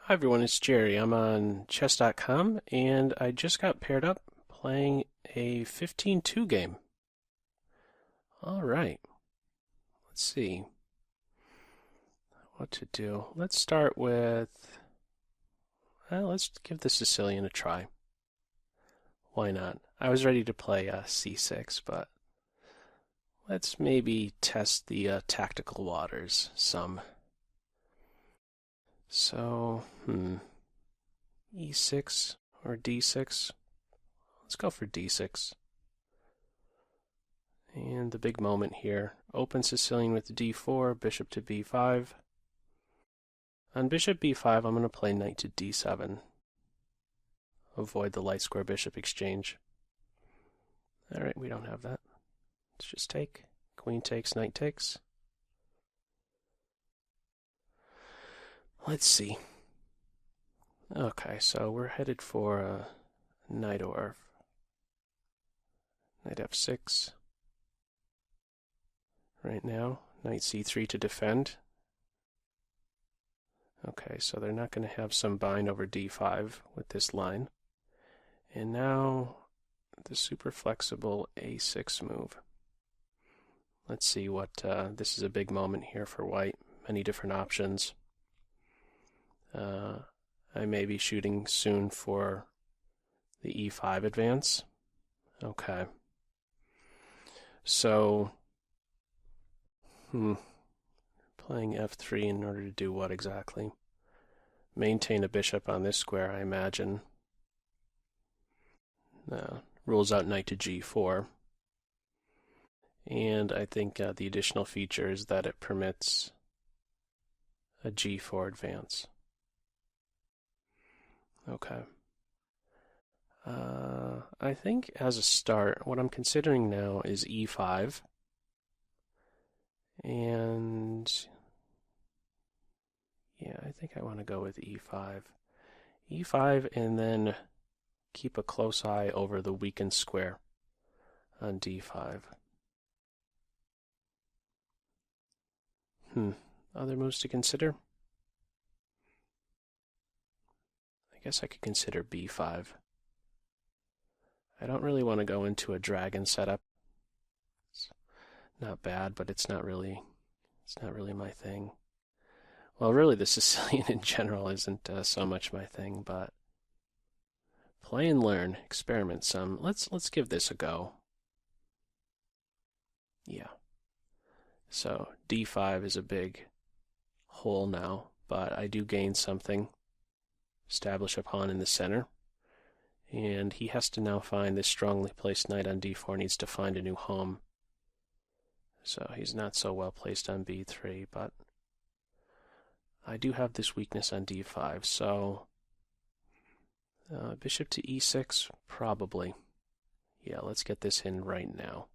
Hi everyone, it's Jerry. I'm on chess.com and I just got paired up playing a 15-2 game. All right, let's see what to do. Let's start with, let's give the Sicilian a try. Why not? I was ready to play c6, but let's maybe test the tactical waters some. So, e6 or d6. Let's go for d6. And the big moment here. Open Sicilian with d4, bishop to b5. On bishop b5, I'm going to play knight to d7. Avoid the light square bishop exchange. Alright, we don't have that. Let's just take. Queen takes, knight takes. Let's see. Okay, so we're headed for Najdorf. Knight f6. Right now, knight c3 to defend. Okay, so they're not going to have some bind over d5 with this line. And now the super flexible a6 move. Let's see what, this is a big moment here for white. Many different options. I may be shooting soon for the e5 advance. Okay. So, playing f3 in order to do what exactly? Maintain a bishop on this square, I imagine. Rules out knight to g4. And I think the additional feature is that it permits a g4 advance. Okay. I think as a start, what I'm considering now is e5. And yeah, I think I want to go with e5. e5 and then keep a close eye over the weakened square on d5. Other moves to consider? I guess I could consider b5. I don't really want to go into a dragon setup. It's not bad, but it's not really my thing. Well, really, the Sicilian in general isn't so much my thing, but play and learn, experiment some. Let's give this a go. Yeah. So d5 is a big hole now, but I do gain something. Establish a pawn in the center. And he has to now find this strongly placed knight on d4, needs to find a new home. So he's not so well placed on b3, but I do have this weakness on d5, so bishop to e6, probably. Yeah, let's get this in right now.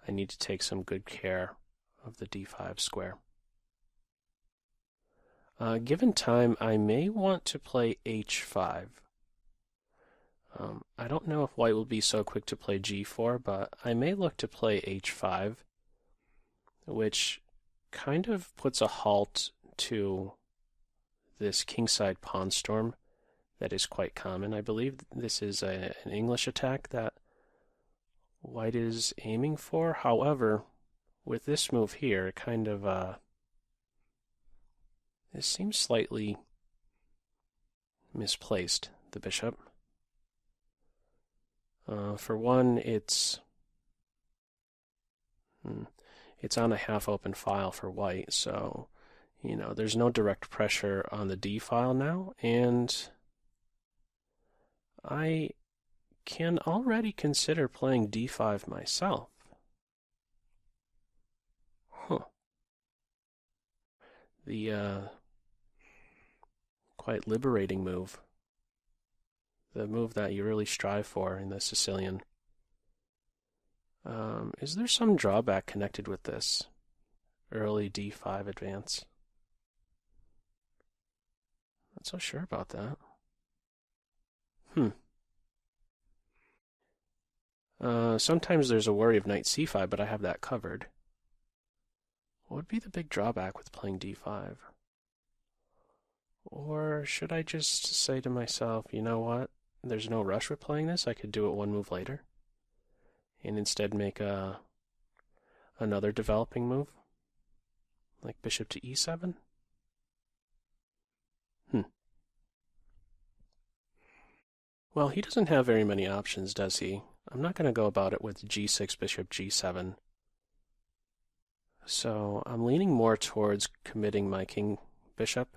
I need to take some good care of the d5 square. Given time, I may want to play h5. I don't know if white will be so quick to play g4, but I may look to play h5, which kind of puts a halt to this kingside pawn storm that is quite common. I believe this is an English attack that white is aiming for. However, with this move here, it kind of this seems slightly misplaced, the bishop. For one, it's on a half-open file for white, so there's no direct pressure on the d file now, and I can already consider playing d5 myself. The quite liberating move. The move that you really strive for in the Sicilian. Is there some drawback connected with this early d5 advance? Not so sure about that. Sometimes there's a worry of knight c5, but I have that covered. What would be the big drawback with playing d5? Or should I just say to myself, you know what? There's no rush with playing this. I could do it one move later. And instead make another developing move. Like bishop to e7? Well, he doesn't have very many options, does he? I'm not going to go about it with g6, bishop g7. So I'm leaning more towards committing my king bishop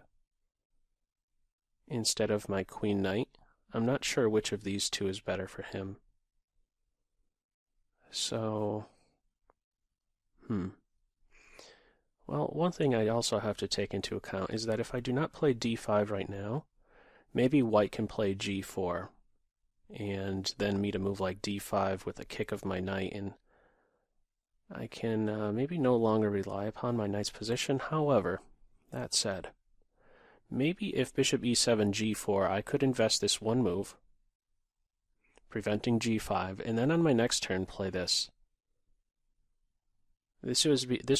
instead of my queen knight. I'm not sure which of these two is better for him. So, well, one thing I also have to take into account is that if I do not play d5 right now, maybe white can play g4 and then meet a move like d5 with a kick of my knight, and I can maybe no longer rely upon my knight's position. However, that said, maybe if bishop e7, g4, I could invest this one move, preventing g5, and then on my next turn play this. This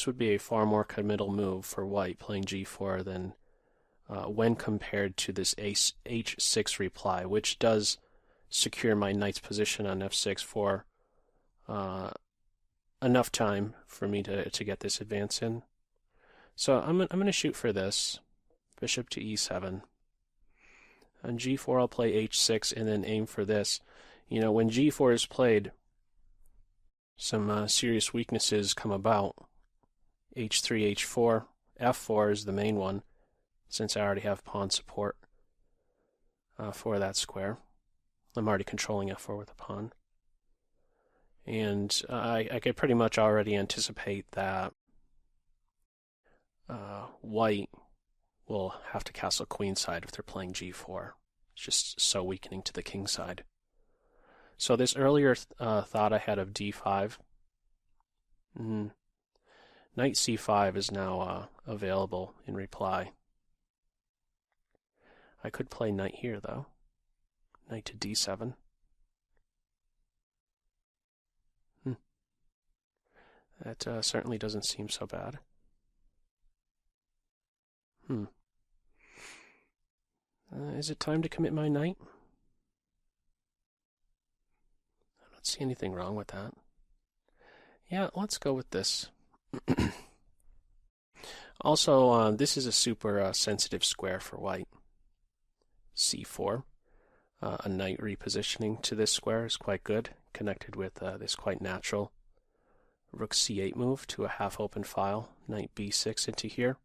would be a far more committal move for white, playing g4, than when compared to this h6 reply, which does secure my knight's position on f6 for enough time for me to get this advance in. So I'm going to shoot for this, bishop to e7. On g4 I'll play h6 and then aim for this. You know, when g4 is played, some serious weaknesses come about. h3, h4, f4 is the main one, since I already have pawn support for that square. I'm already controlling f4 with a pawn. And I could pretty much already anticipate that white will have to castle queenside if they're playing g4. It's just so weakening to the king side. So this earlier thought I had of d5, knight c5 is now available in reply. I could play knight here, though. Knight to d7. That certainly doesn't seem so bad. Is it time to commit my knight? I don't see anything wrong with that. Yeah, let's go with this. Also, this is a super sensitive square for white. c4. A knight repositioning to this square is quite good, connected with this quite natural rook c8 move to a half-open file, knight b6 into here.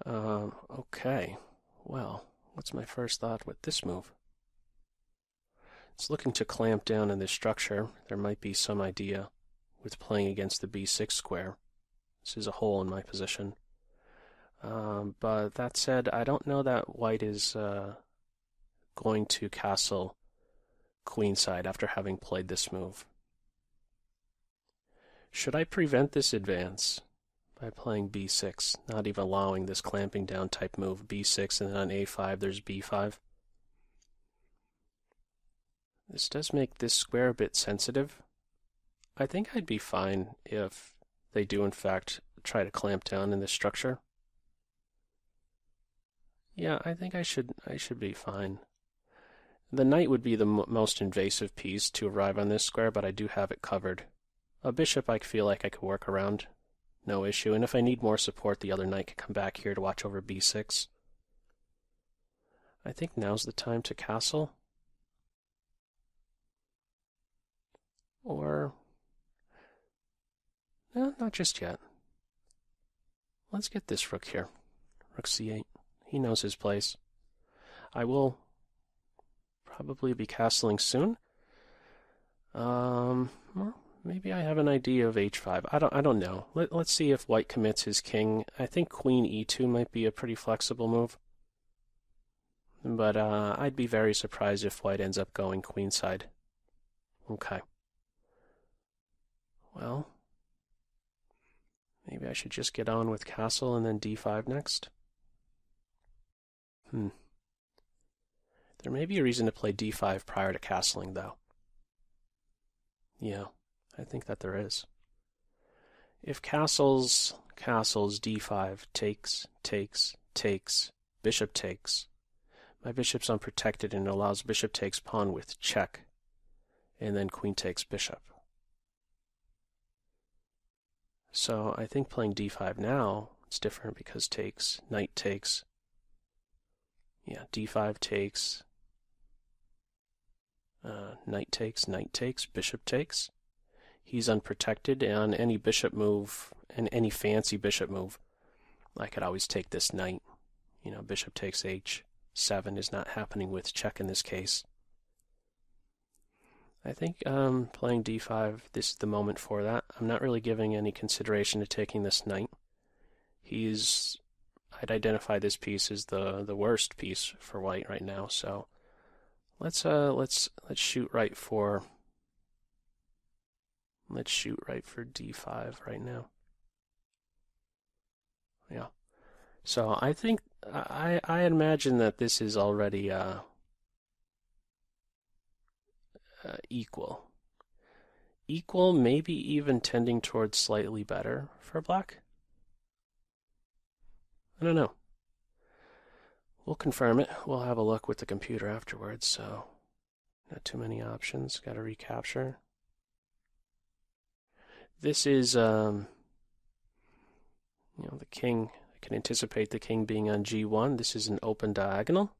Okay, well, what's my first thought with this move? It's looking to clamp down in this structure. There might be some idea with playing against the b6 square. This is a hole in my position. But that said, I don't know that white is going to castle queenside after having played this move. Should I prevent this advance by playing b6, not even allowing this clamping down type move, b6, and then on a5 there's b5? This does make this square a bit sensitive. I think I'd be fine if they do in fact try to clamp down in this structure. Yeah, I think I should be fine. The knight would be the most invasive piece to arrive on this square, but I do have it covered. A bishop I feel like I could work around, no issue, and if I need more support, the other knight can come back here to watch over b6. I think now's the time to castle. Or, no, not just yet. Let's get this rook here, rook c8. He knows his place. I will probably be castling soon. Well, maybe I have an idea of h5. I don't know. Let's see if white commits his king. I think queen e2 might be a pretty flexible move. But I'd be very surprised if white ends up going queenside. Okay. Well, maybe I should just get on with castle and then d5 next. There may be a reason to play d5 prior to castling, though. Yeah, I think that there is. If castles castles, d5, takes, takes, takes, bishop takes. My bishop's unprotected and it allows bishop takes pawn with check, and then queen takes bishop. So I think playing d5 now, it's different because takes, knight takes. Yeah, d5 takes, knight takes, bishop takes. He's unprotected, and on any bishop move, and any fancy bishop move, I could always take this knight. You know, bishop takes h7 is not happening with check in this case. I think playing d5, this is the moment for that. I'm not really giving any consideration to taking this knight. I'd identify this piece as the worst piece for white right now. So let's shoot right for d5 right now. Yeah. So I think I imagine that this is already equal. Equal, maybe even tending towards slightly better for black. I don't know. We'll confirm it. We'll have a look with the computer afterwards, so not too many options. Got to recapture. This is, the king. I can anticipate the king being on g1. This is an open diagonal.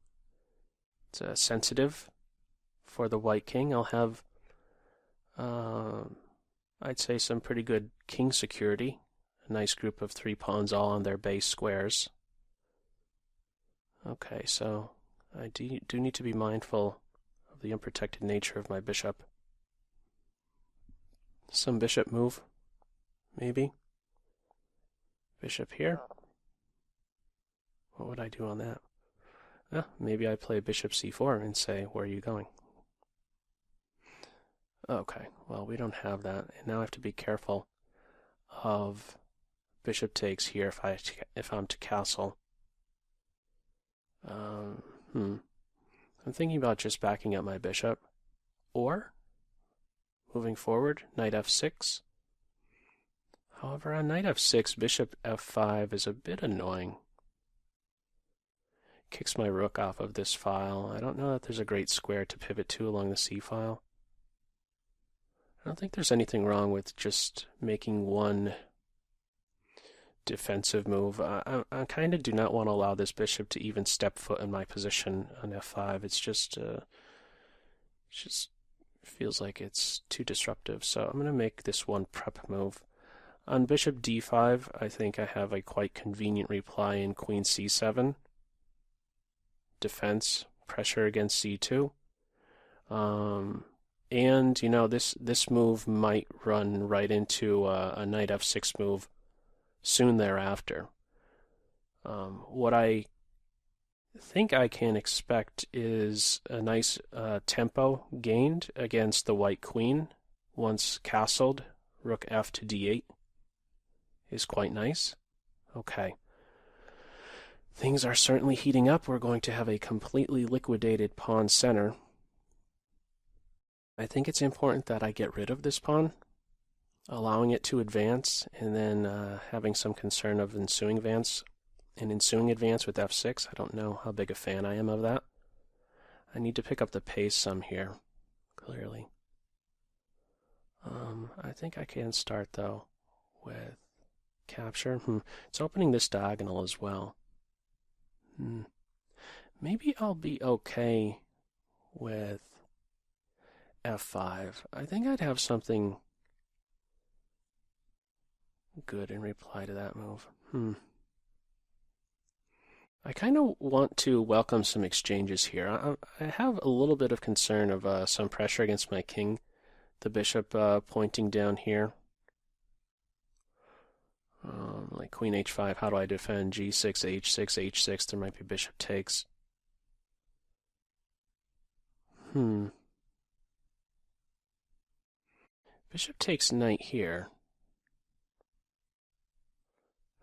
It's sensitive for the white king. I'll have, I'd say, some pretty good king security. A nice group of 3 pawns all on their base squares. Okay, so I do need to be mindful of the unprotected nature of my bishop. Some bishop move, maybe. Bishop here. What would I do on that? Maybe I play bishop c4 and say, where are you going? Okay, well, we don't have that. And now I have to be careful of bishop takes here if I'm to castle. I'm thinking about just backing up my bishop, or moving forward, knight f6. However, on knight f6, bishop f5 is a bit annoying. Kicks my rook off of this file. I don't know that there's a great square to pivot to along the c file. I don't think there's anything wrong with just making one defensive move. I kind of do not want to allow this bishop to even step foot in my position on f5. It's just feels like it's too disruptive. So I'm going to make this one prep move. On bishop d5, I think I have a quite convenient reply in queen c7. Defense, pressure against c2. And, you know, this move might run right into a knight f6 move soon thereafter. What I think I can expect is a nice tempo gained against the white queen. Once castled, rook f to d8 is quite nice. Okay. Things are certainly heating up. We're going to have a completely liquidated pawn center. I think it's important that I get rid of this pawn, allowing it to advance, and then having some concern of ensuing advance with f6. I don't know how big a fan I am of that. I need to pick up the pace some here, clearly. I think I can start, though, with capture. It's opening this diagonal as well. Maybe I'll be okay with f5. I think I'd have something good in reply to that move. I kind of want to welcome some exchanges here. I have a little bit of concern of some pressure against my king. The bishop pointing down here. Like queen h5, how do I defend? g6, h6, h6, there might be bishop takes. Bishop takes knight here.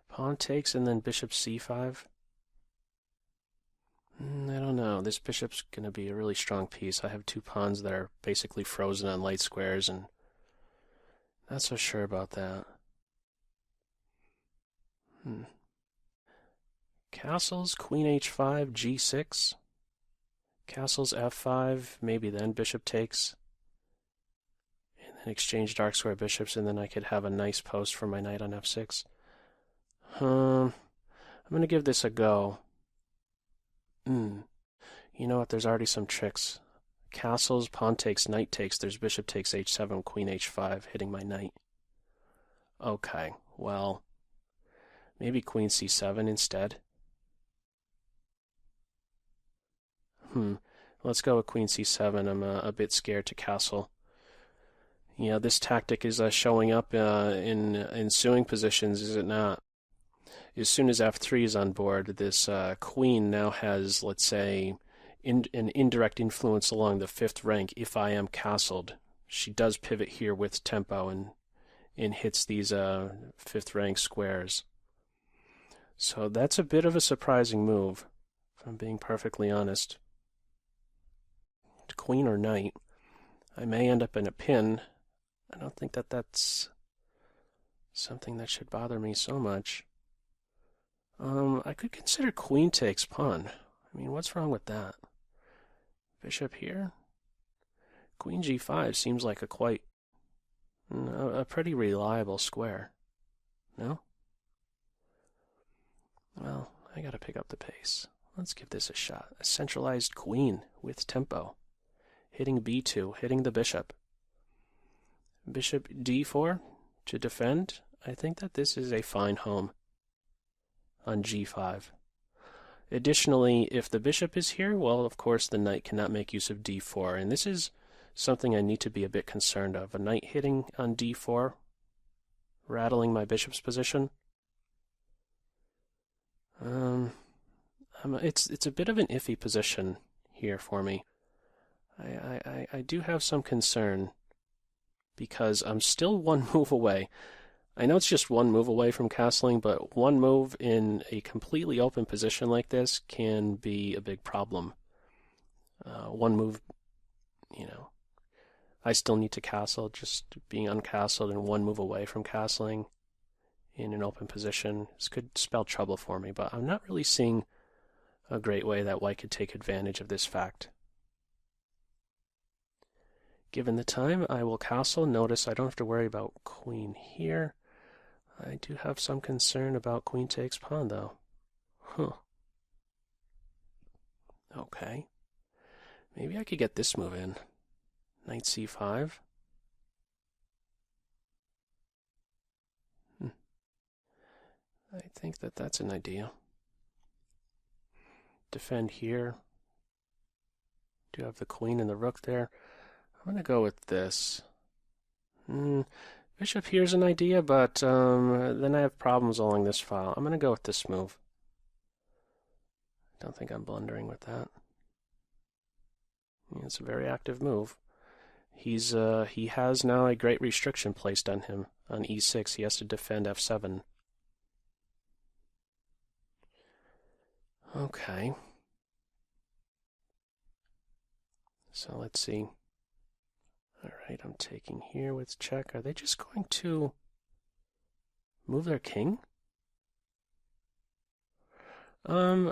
Pawn takes and then bishop c5. I don't know. This bishop's going to be a really strong piece. I have 2 pawns that are basically frozen on light squares, and not so sure about that. Castles, queen h5, g6. Castles f5, maybe then bishop takes. And then exchange dark square bishops, and then I could have a nice post for my knight on f6. I'm going to give this a go. You know what, there's already some tricks. Castles, pawn takes, knight takes, there's bishop takes h7, queen h5, hitting my knight. Okay, well, maybe queen c7 instead. Let's go with queen c7. I'm a bit scared to castle. Yeah, this tactic is showing up in ensuing positions, is it not? As soon as f3 is on board, this queen now has, let's say, an indirect influence along the 5th rank if I am castled. She does pivot here with tempo and hits these 5th rank squares. So that's a bit of a surprising move, if I'm being perfectly honest. Queen or knight. I may end up in a pin. I don't think that that's something that should bother me so much. I could consider queen takes pawn. I mean, what's wrong with that? Bishop here? Queen g5 seems like a pretty reliable square. No? Well, I gotta pick up the pace. Let's give this a shot. A centralized queen with tempo. Hitting b2, hitting the bishop. Bishop d4 to defend. I think that this is a fine home on g5. Additionally, if the bishop is here, well, of course, the knight cannot make use of d4, and this is something I need to be a bit concerned of. A knight hitting on d4, rattling my bishop's position. It's a bit of an iffy position here for me. I do have some concern because I'm still one move away. I know it's just one move away from castling, but one move in a completely open position like this can be a big problem. One move, I still need to castle. Just being uncastled and one move away from castling in an open position, this could spell trouble for me, but I'm not really seeing a great way that white could take advantage of this fact. Given the time, I will castle. Notice I don't have to worry about queen here. I do have some concern about queen takes pawn, though. Okay. Maybe I could get this move in. Knight c5. I think that that's an idea. Defend here. Do have the queen and the rook there. I'm going to go with this. Bishop here's an idea, but then I have problems along this file. I'm going to go with this move. I don't think I'm blundering with that. It's a very active move. He has now a great restriction placed on him. On e6, he has to defend f7. Okay. So let's see. Alright, I'm taking here with check. Are they just going to move their king? I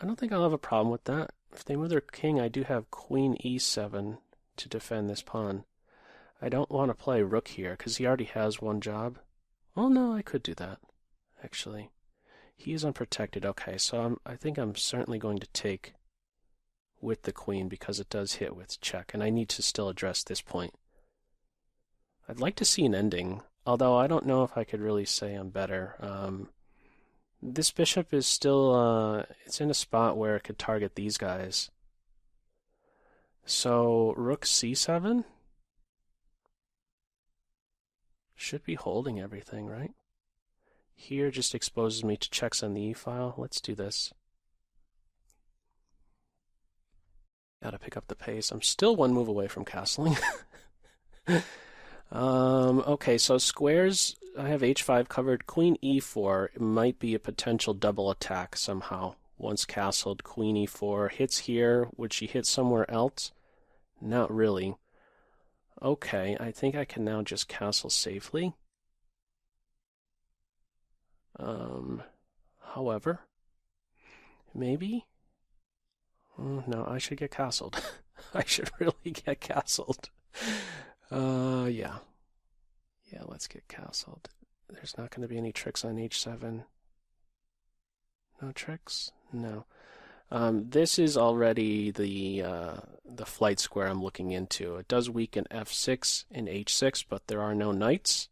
don't think I'll have a problem with that. If they move their king, I do have queen e7 to defend this pawn. I don't want to play rook here, because he already has one job. Oh no, I could do that, actually. He is unprotected. Okay, so I think I'm certainly going to take with the queen because it does hit with check, and I need to still address this point. I'd like to see an ending, although I don't know if I could really say I'm better. This bishop is still, it's in a spot where it could target these guys. So, rook c7? Should be holding everything, right? Here just exposes me to checks on the e-file. Let's do this. Gotta pick up the pace. I'm still one move away from castling. Okay, so squares, I have h5 covered. Queen e4 it might be a potential double attack somehow. Once castled, queen e4 hits here. Would she hit somewhere else? Not really. Okay, I think I can now just castle safely. However, maybe? No, I should get castled. I should really get castled. Yeah. Yeah, let's get castled. There's not going to be any tricks on h7. No tricks? No. This is already the flight square I'm looking into. It does weaken f6 and h6, but there are no knights.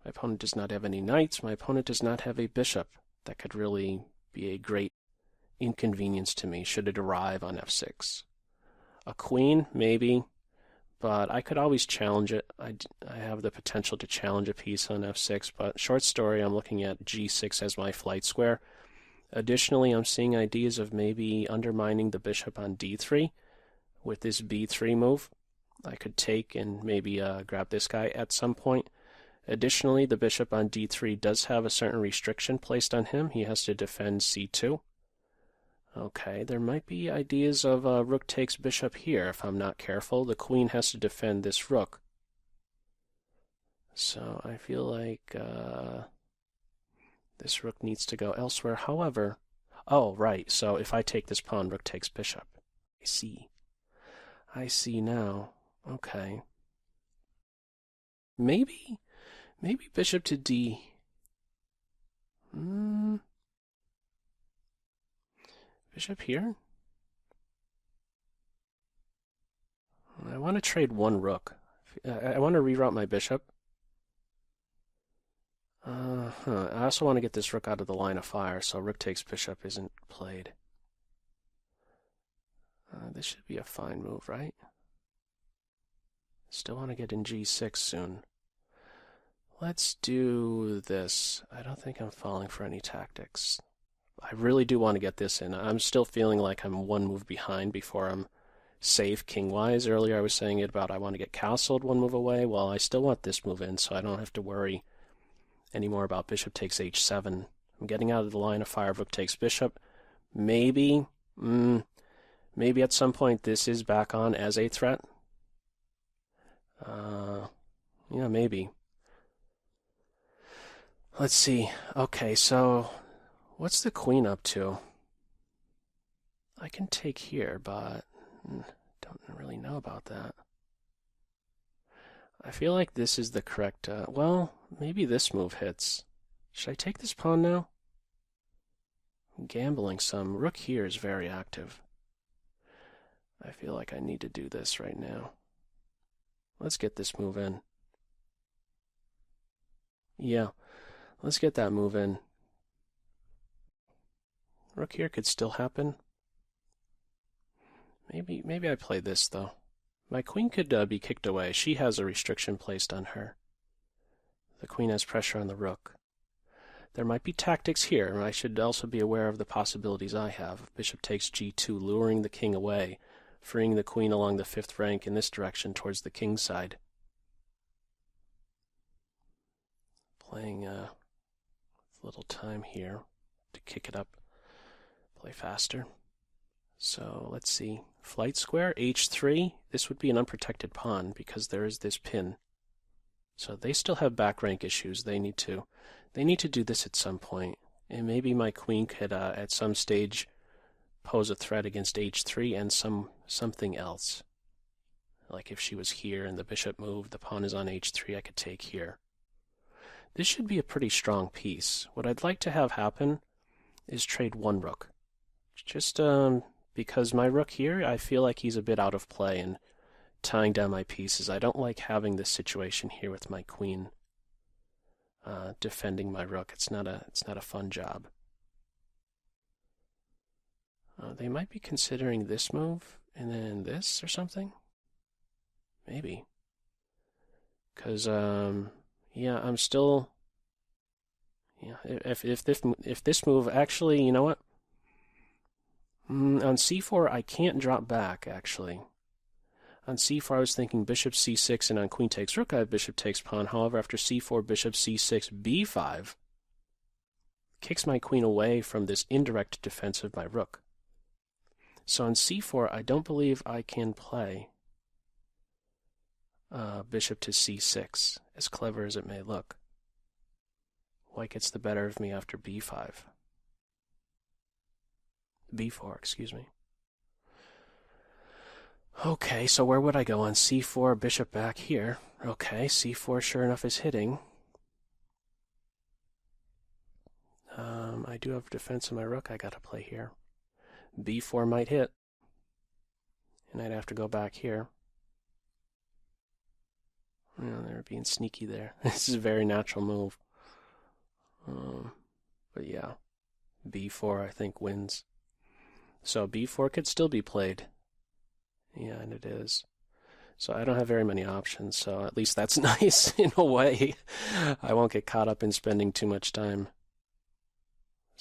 My opponent does not have any knights. My opponent does not have a bishop. That could really be a great inconvenience to me should it arrive on f6. A queen, maybe, but I could always challenge it. I have the potential to challenge a piece on f6, but short story, I'm looking at g6 as my flight square. Additionally, I'm seeing ideas of maybe undermining the bishop on d3 with this b3 move. I could take and maybe grab this guy at some point. Additionally, the bishop on d3 does have a certain restriction placed on him. He has to defend c2. Okay, there might be ideas of rook takes bishop here if I'm not careful. The queen has to defend this rook. So I feel like this rook needs to go elsewhere. However, oh, right, so if I take this pawn, rook takes bishop. I see. I see now. Okay. Maybe bishop to d. Bishop here? I want to trade one rook. I want to reroute my bishop. I also want to get this rook out of the line of fire, so rook takes bishop isn't played. This should be a fine move, right? Still want to get in g6 soon. Let's do this. I don't think I'm falling for any tactics. I really do want to get this in. I'm still feeling like I'm one move behind before I'm safe king-wise. Earlier I was saying it about I want to get castled one move away. Well, I still want this move in, so I don't have to worry anymore about bishop takes h7. I'm getting out of the line of fire. Rook takes bishop. Maybe at some point this is back on as a threat. Yeah, maybe. Let's see. Okay, so what's the queen up to? I can take here, but don't really know about that. I feel like this is the correct, well, maybe this move hits. Should I take this pawn now? I'm gambling some. Rook here is very active. I feel like I need to do this right now. Let's get this move in. Yeah, let's get that move in. Rook here could still happen. Maybe I play this, though. My queen could be kicked away. She has a restriction placed on her. The queen has pressure on the rook. There might be tactics here. I should also be aware of the possibilities I have. Bishop takes g2, luring the king away, freeing the queen along the fifth rank in this direction towards the king's side. Playing a little time here to kick it up, play faster. So let's see. Flight square, h3. This would be an unprotected pawn because there is this pin. So they still have back rank issues. They need to do this at some point. And maybe my queen could at some stage pose a threat against h3 and something else. Like if she was here and the bishop moved, the pawn is on h3, I could take here. This should be a pretty strong piece. What I'd like to have happen is trade one rook. Just because my rook here, I feel like he's a bit out of play and tying down my pieces. I don't like having this situation here with my queen defending my rook. It's not a fun job. They might be considering this move and then this or something. Maybe. Because yeah, I'm still. Yeah, if this move actually, you know what? On c4, I can't drop back actually. On c4, I was thinking bishop c6, and on queen takes rook, I have bishop takes pawn. However, after c4, bishop c6, b5 kicks my queen away from this indirect defense of my rook. So on c4, I don't believe I can play bishop to c6, as clever as it may look. White gets the better of me after b5. b4, excuse me. Okay, so where would I go on c4, bishop back here? Okay, c4 sure enough is hitting. I do have defense of my rook I gotta play here. b4 might hit. And I'd have to go back here. They're being sneaky there. This is a very natural move. But yeah, b4 I think wins. So b4 could still be played. Yeah, and it is. So I don't have very many options, so at least that's nice in a way. I won't get caught up in spending too much time.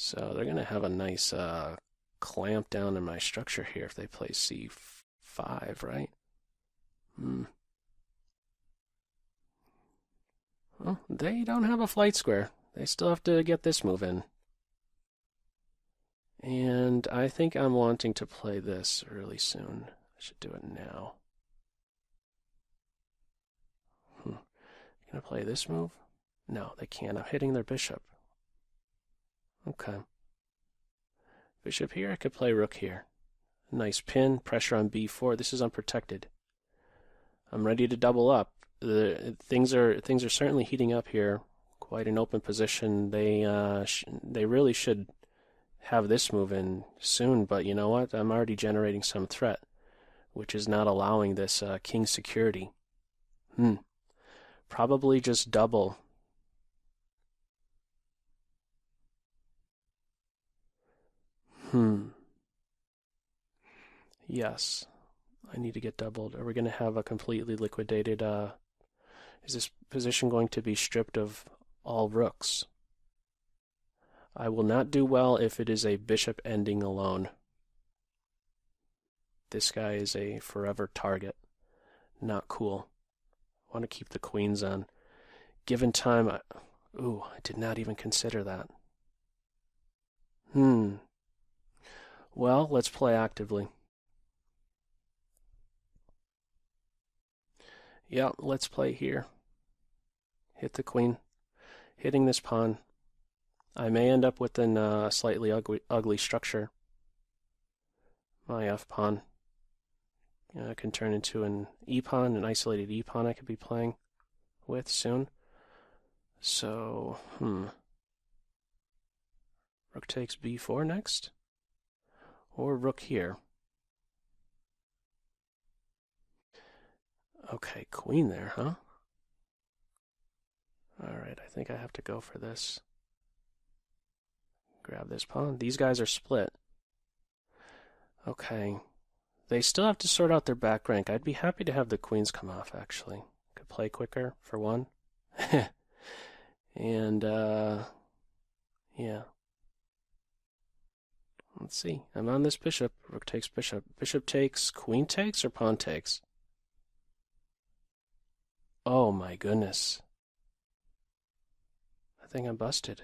So they're going to have a nice clamp down in my structure here if they play c5, right? Well, they don't have a flight square. They still have to get this move in. And I think I'm wanting to play this really soon. I should do it now. Can I play this move? No, they can't. I'm hitting their bishop. Okay. Bishop here, I could play rook here. Nice pin, pressure on b4. This is unprotected. I'm ready to double up. Things are certainly heating up here. Quite an open position. They really should have this move in soon, but you know what? I'm already generating some threat, which is not allowing this king security. Probably just double. Yes. I need to get doubled. Are we going to have a completely liquidated... is this position going to be stripped of all rooks? I will not do well if it is a bishop ending alone. This guy is a forever target. Not cool. I want to keep the queens on. Given time... Ooh, I did not even consider that. Well, let's play actively. Yeah, let's play here. Hit the queen. Hitting this pawn. I may end up with a slightly ugly structure. My f-pawn can turn into an e-pawn, an isolated e-pawn I could be playing with soon. So, rook takes b4 next? Or rook here? Okay, queen there, huh? Alright, I think I have to go for this. Grab this pawn. These guys are split. Okay. They still have to sort out their back rank. I'd be happy to have the queens come off, actually. Could play quicker, for one. And, yeah. Let's see. I'm on this bishop. Rook takes bishop. Bishop takes, queen takes, or pawn takes? Oh my goodness. I think I'm busted.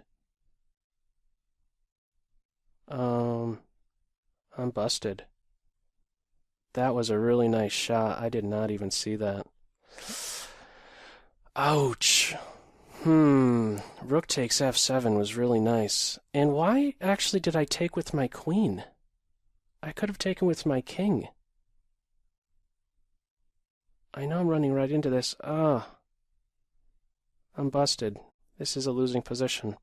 I'm busted. That was a really nice shot. I did not even see that. Ouch. Rook takes f7 was really nice. And why actually did I take with my queen? I could have taken with my king. I know I'm running right into this. I'm busted. This is a losing position.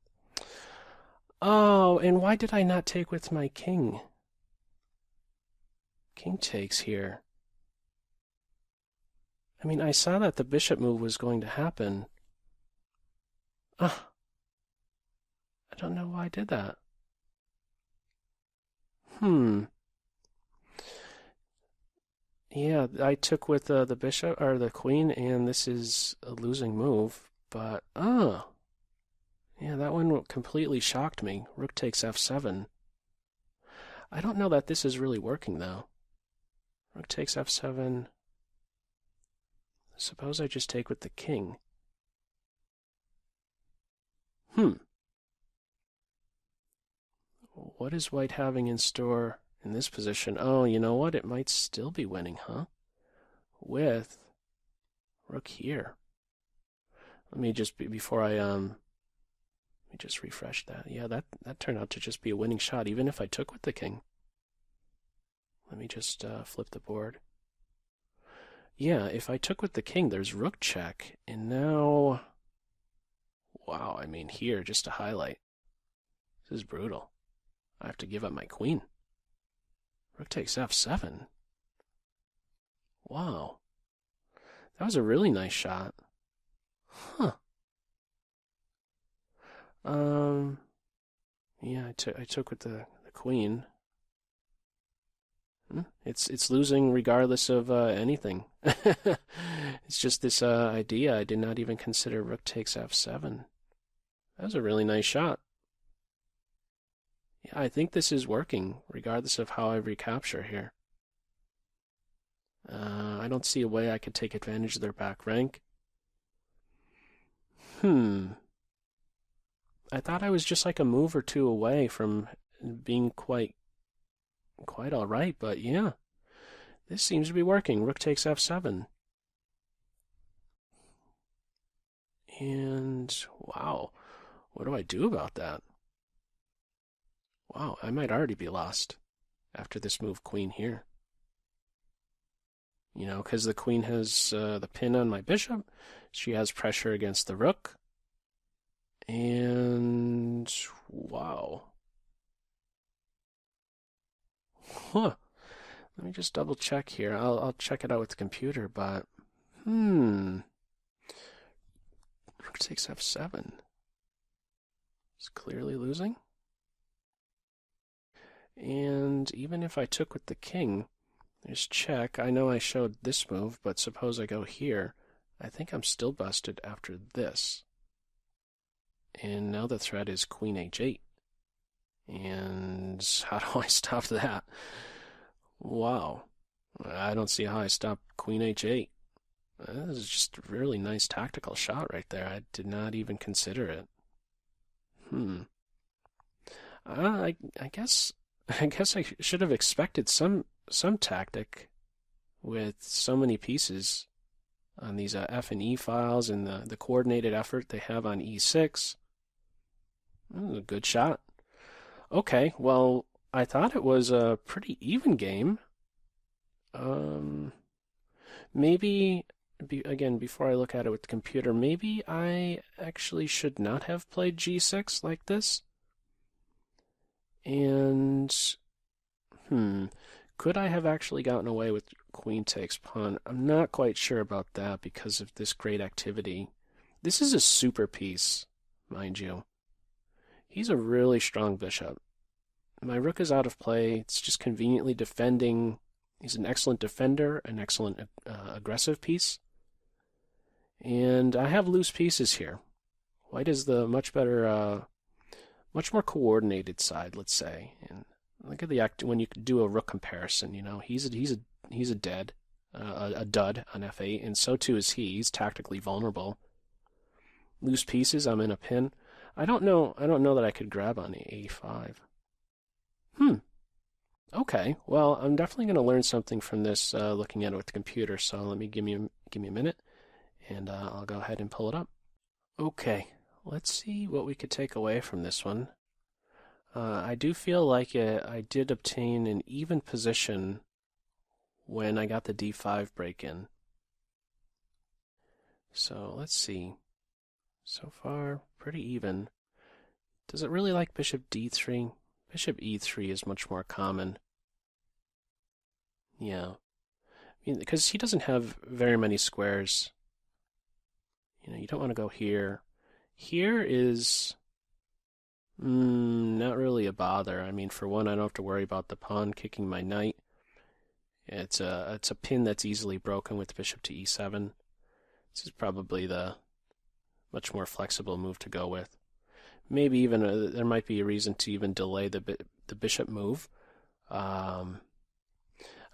Oh, and why did I not take with my king? King takes here. I mean, I saw that the bishop move was going to happen. I don't know why I did that. Yeah, I took with the bishop, or the queen, and this is a losing move, but, yeah, that one completely shocked me. Rook takes f7. I don't know that this is really working, though. Rook takes f7. Suppose I just take with the king. What is white having in store in this position? Oh, you know what? It might still be winning, huh? With rook here. Let me just, before I Let me just refresh that. Yeah, that turned out to just be a winning shot, even if I took with the king. Let me just flip the board. Yeah, if I took with the king, there's rook check, and now... Wow, I mean, here, just to highlight. This is brutal. I have to give up my queen. Rook takes f7. Wow. That was a really nice shot. Huh. Yeah, I took with the queen. It's losing regardless of anything. It's just this idea. I did not even consider rook takes f7. That was a really nice shot. Yeah, I think this is working, regardless of how I recapture here. I don't see a way I could take advantage of their back rank. I thought I was just like a move or two away from being quite all right, but yeah. This seems to be working. Rook takes f7. And, wow, what do I do about that? Wow, I might already be lost after this move queen here. You know, because the queen has the pin on my bishop. She has pressure against the rook. And, wow. Huh. Let me just double check here. I'll check it out with the computer, but rook takes f7. It's clearly losing. And even if I took with the king, there's check. I know I showed this move, but suppose I go here. I think I'm still busted after this. And now the threat is queen h8. And how do I stop that? Wow. I don't see how I stop queen h8. This is just a really nice tactical shot right there. I did not even consider it. I guess I should have expected some tactic with so many pieces on these F and E files and the coordinated effort they have on E6. That was a good shot. Okay, well, I thought it was a pretty even game. Maybe, again, before I look at it with the computer, maybe I actually should not have played G6 like this. And, could I have actually gotten away with queen takes pawn? I'm not quite sure about that because of this great activity. This is a super piece, mind you. He's a really strong bishop. My rook is out of play. It's just conveniently defending. He's an excellent defender, an excellent aggressive piece. And I have loose pieces here. White is the much better, much more coordinated side, let's say. And look at the when you do a rook comparison. You know, he's a dud on f8, and so too is he. He's tactically vulnerable. Loose pieces. I'm in a pin. I don't know that I could grab on a5. Okay. Well, I'm definitely going to learn something from this looking at it with the computer. So let me give me a minute, and I'll go ahead and pull it up. Okay. Let's see what we could take away from this one. I do feel like I did obtain an even position when I got the d5 break-in. So let's see. So far, pretty even. Does it really like bishop d3? Bishop e3 is much more common. Yeah. I mean, because he doesn't have very many squares. You know, you don't want to go here. Here is not really a bother. I mean, for one, I don't have to worry about the pawn kicking my knight. It's a pin that's easily broken with bishop to e7. This is probably the much more flexible move to go with. Maybe even there might be a reason to even delay the bishop move. I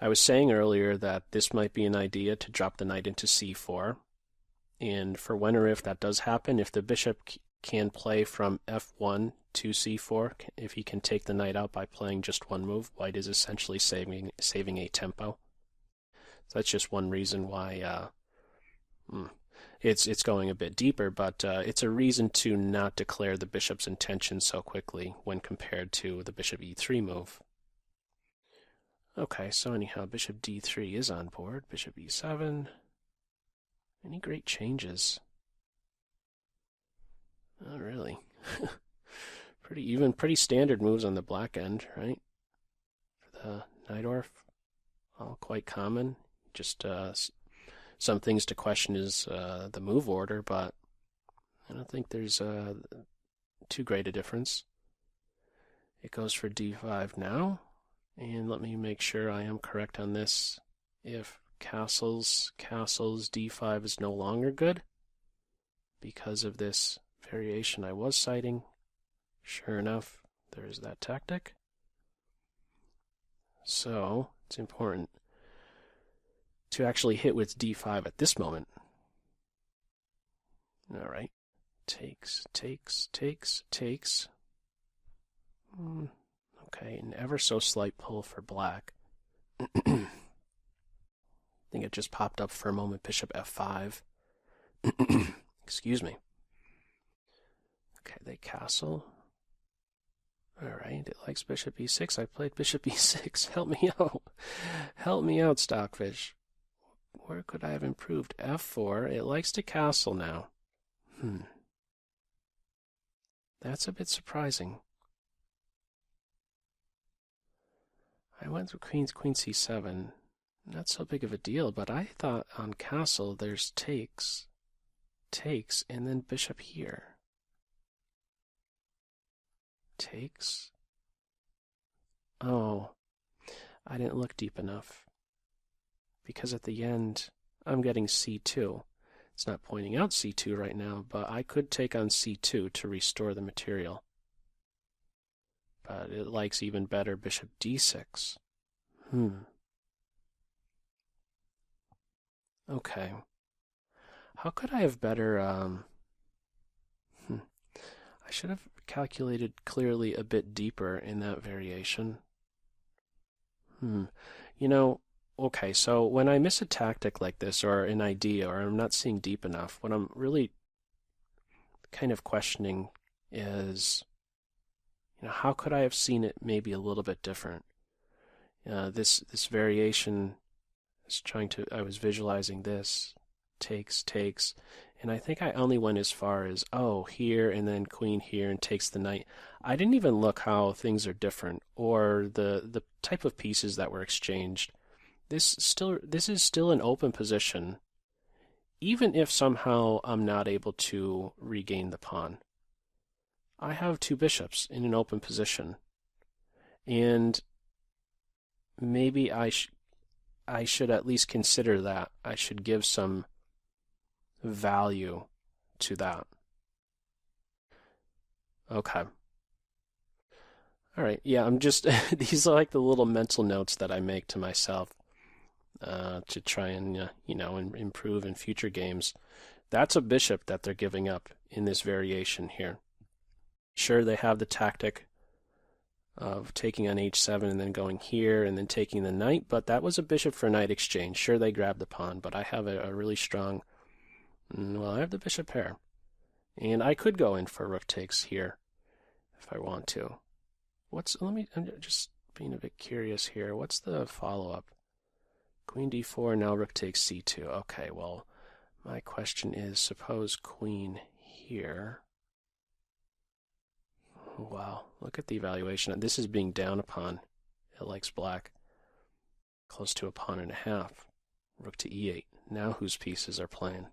was saying earlier that this might be an idea to drop the knight into c4. And for when or if that does happen, if the bishop can play from f1 to c4, if he can take the knight out by playing just one move, white is essentially saving a tempo. So that's just one reason why it's going a bit deeper, but it's a reason to not declare the bishop's intention so quickly when compared to the bishop e3 move. Okay, so anyhow, bishop d3 is on board. Bishop e7. Any great changes? Not really. Pretty standard moves on the black end, right? For the Najdorf, all quite common. Just some things to question is the move order, but I don't think there's too great a difference. It goes for d5 now, and let me make sure I am correct on this. If castles, d5 is no longer good because of this variation I was citing. Sure enough, there is that tactic. So it's important to actually hit with d5 at this moment. All right. Takes. Okay, an ever so slight pull for black. I think it just popped up for a moment. Bishop f5. Excuse me. Okay, they castle. All right, it likes bishop e6. I played bishop e6. Help me out. Help me out, Stockfish. Where could I have improved? f4. It likes to castle now. That's a bit surprising. I went through queen c7. Not so big of a deal, but I thought on castle there's takes, and then bishop here. Takes. Oh, I didn't look deep enough. Because at the end, I'm getting c2. It's not pointing out c2 right now, but I could take on c2 to restore the material. But it likes even better bishop d6. Okay. How could I have better... I should have calculated clearly a bit deeper in that variation. You know, okay, so when I miss a tactic like this, or an idea, or I'm not seeing deep enough, what I'm really kind of questioning is, how could I have seen it maybe a little bit different? This variation is I was visualizing this, takes, and I think I only went as far as, here, and then queen here, and takes the knight. I didn't even look how things are different, or the type of pieces that were exchanged. This is still an open position, even if somehow I'm not able to regain the pawn. I have two bishops in an open position, and maybe I should at least consider that. I should give some value to that. Okay. All right. Yeah, I'm just these are like the little mental notes that I make to myself to try and improve in future games. That's a bishop that they're giving up in this variation here. Sure, they have the tactic of taking on h7 and then going here and then taking the knight, but that was a bishop for knight exchange. Sure, they grabbed the pawn, but I have a really strong... Well, I have the bishop pair. And I could go in for rook takes here if I want to. I'm just being a bit curious here. What's the follow-up? Queen d4, now rook takes c2. Okay, well, my question is, suppose queen here... Wow, look at the evaluation. This is being down a pawn. It likes black. Close to a pawn and a half. Rook to e8. Now whose pieces are playing?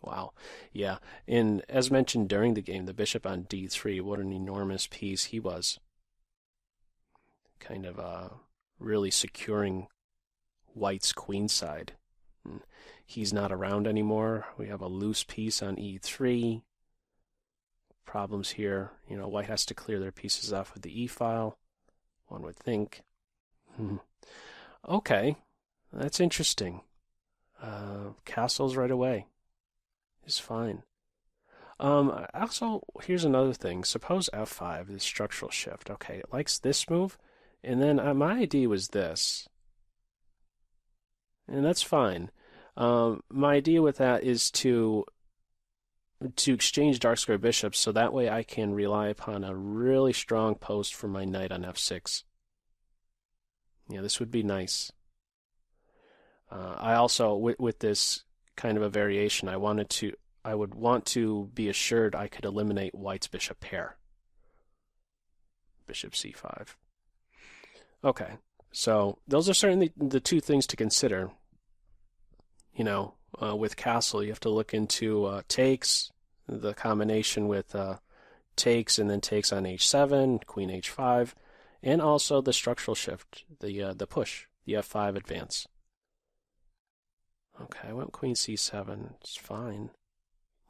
Wow. Yeah, and as mentioned during the game, the bishop on d3, what an enormous piece he was. Kind of really securing white's queenside. He's not around anymore. We have a loose piece on e3. Problems here. White has to clear their pieces off with the e-file, one would think. Okay, that's interesting. Castles right away is fine. Also, here's another thing. Suppose f5 is structural shift. Okay, it likes this move, and then my idea was this. And that's fine. My idea with that is to exchange dark square bishops, so that way I can rely upon a really strong post for my knight on f6. Yeah, this would be nice. I also, with this kind of a variation, I would want to be assured I could eliminate white's bishop pair. Bishop c5. Okay, so those are certainly the two things to consider. With castle, you have to look into takes, the combination with takes and then takes on h7, queen h5, and also the structural shift, the push, the f5 advance. Okay, I went queen c7. It's fine.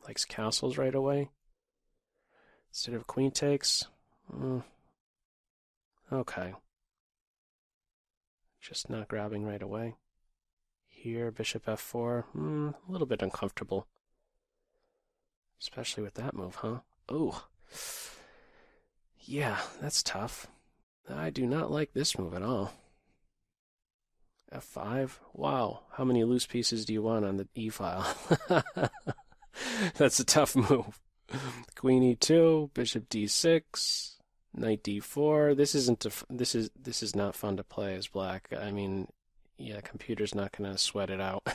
Likes castles right away. Instead of queen takes. Okay. Just not grabbing right away. Here, bishop f4. A little bit uncomfortable. Especially with that move, huh? Oh. Yeah, that's tough. I do not like this move at all. f5? Wow. How many loose pieces do you want on the e-file? That's a tough move. Queen e2, bishop d6, knight d4. This is not fun to play as black. I mean, yeah, computer's not going to sweat it out.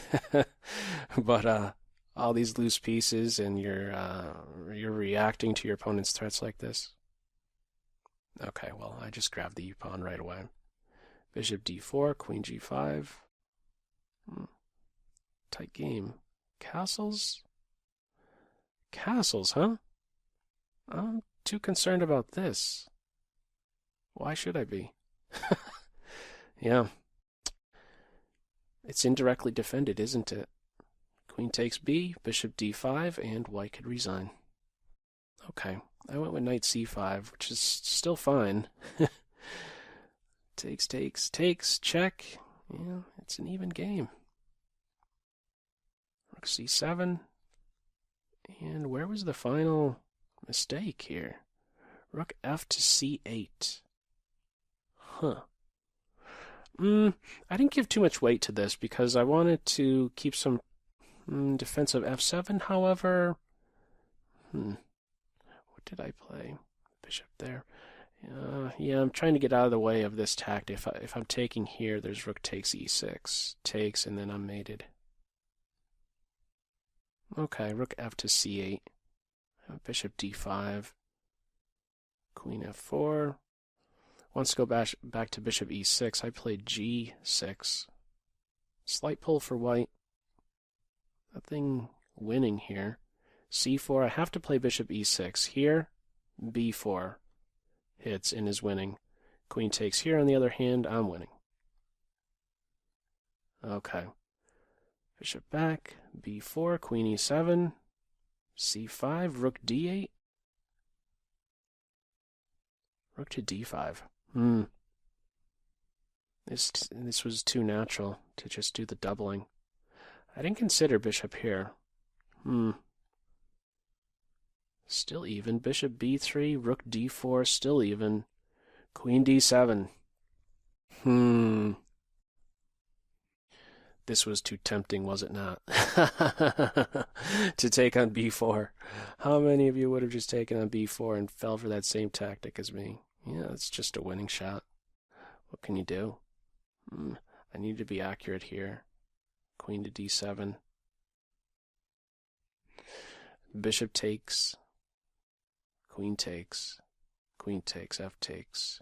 But all these loose pieces, and you're reacting to your opponent's threats like this. Okay, well, I just grabbed the e-pawn right away. Bishop d4, queen g5. Tight game. Castles? Castles, huh? I'm too concerned about this. Why should I be? Yeah. It's indirectly defended, isn't it? Queen takes b, bishop d5, and white could resign. Okay, I went with knight c5, which is still fine. Takes, check. Yeah, it's an even game. Rook c7. And where was the final mistake here? Rook f to c8. Huh. I didn't give too much weight to this because I wanted to keep some defensive f7. However, what did I play? Bishop there. Yeah, I'm trying to get out of the way of this tactic. If I'm taking here, there's rook takes e6, takes, and then I'm mated. Okay, rook f to c8, bishop d5, queen f4. Wants to go back to bishop e6. I played g6. Slight pull for white. Nothing winning here. c4. I have to play bishop e6 here. b4 hits and is winning. Queen takes here. On the other hand, I'm winning. Okay. Bishop back. b4. Queen e7. c5. Rook d8. Rook to d5. This was too natural to just do the doubling. I didn't consider bishop here. Still even. Bishop b3, rook d4, still even. Queen d7. This was too tempting, was it not? To take on b4. How many of you would have just taken on b4 and fell for that same tactic as me? Yeah, it's just a winning shot. What can you do? I need to be accurate here. Queen to d7. Bishop takes. Queen takes. Queen takes, f takes.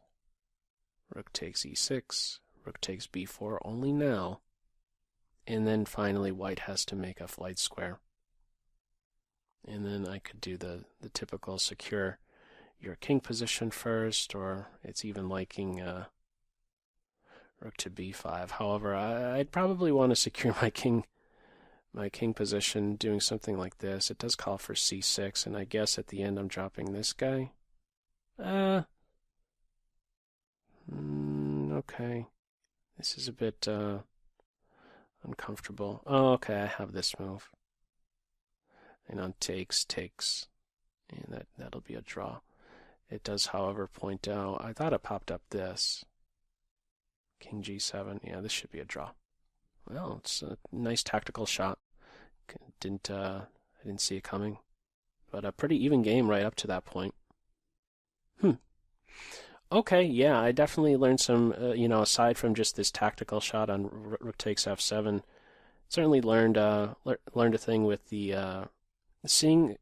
Rook takes e6. Rook takes b4 only now. And then finally white has to make a flight square. And then I could do the typical secure your king position first, or it's even liking rook to b5. However, I'd probably want to secure my king position doing something like this. It does call for c6, and I guess at the end I'm dropping this guy. Okay. This is a bit uncomfortable. Oh, okay, I have this move. And on takes, and that'll be a draw. It does, however, point out, I thought it popped up this. King g7, yeah, this should be a draw. Well, it's a nice tactical shot. I didn't see it coming. But a pretty even game right up to that point. Okay, yeah, I definitely learned some, aside from just this tactical shot on rook takes f7, certainly learned a thing with the seeing,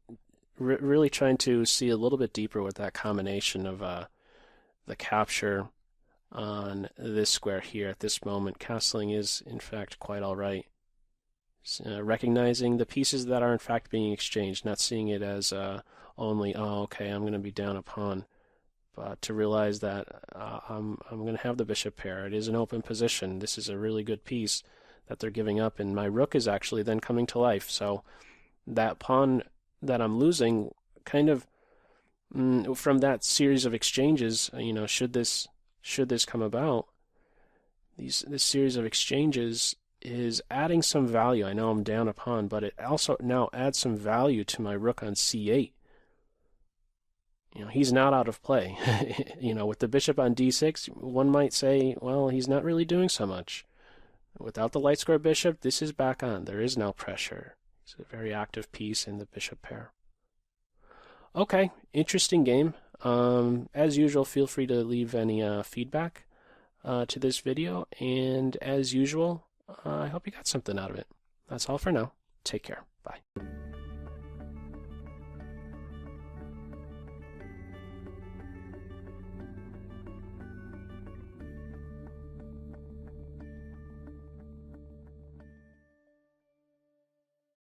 really trying to see a little bit deeper with that combination of the capture on this square here at this moment. Castling is, in fact, quite all right. Recognizing the pieces that are, in fact, being exchanged, not seeing it as only, oh, okay, I'm going to be down a pawn. But to realize that I'm going to have the bishop pair. It is an open position. This is a really good piece that they're giving up, and my rook is actually then coming to life. So that pawn that I'm losing, kind of from that series of exchanges, should this come about, this series of exchanges is adding some value. I know I'm down a pawn, but it also now adds some value to my rook on c8. He's not out of play. With the bishop on d6, one might say, well, he's not really doing so much. Without the light square bishop, this is back on. There is no pressure. It's a very active piece in the bishop pair. Okay, interesting game. As usual, feel free to leave any feedback to this video. And as usual, I hope you got something out of it. That's all for now. Take care. Bye.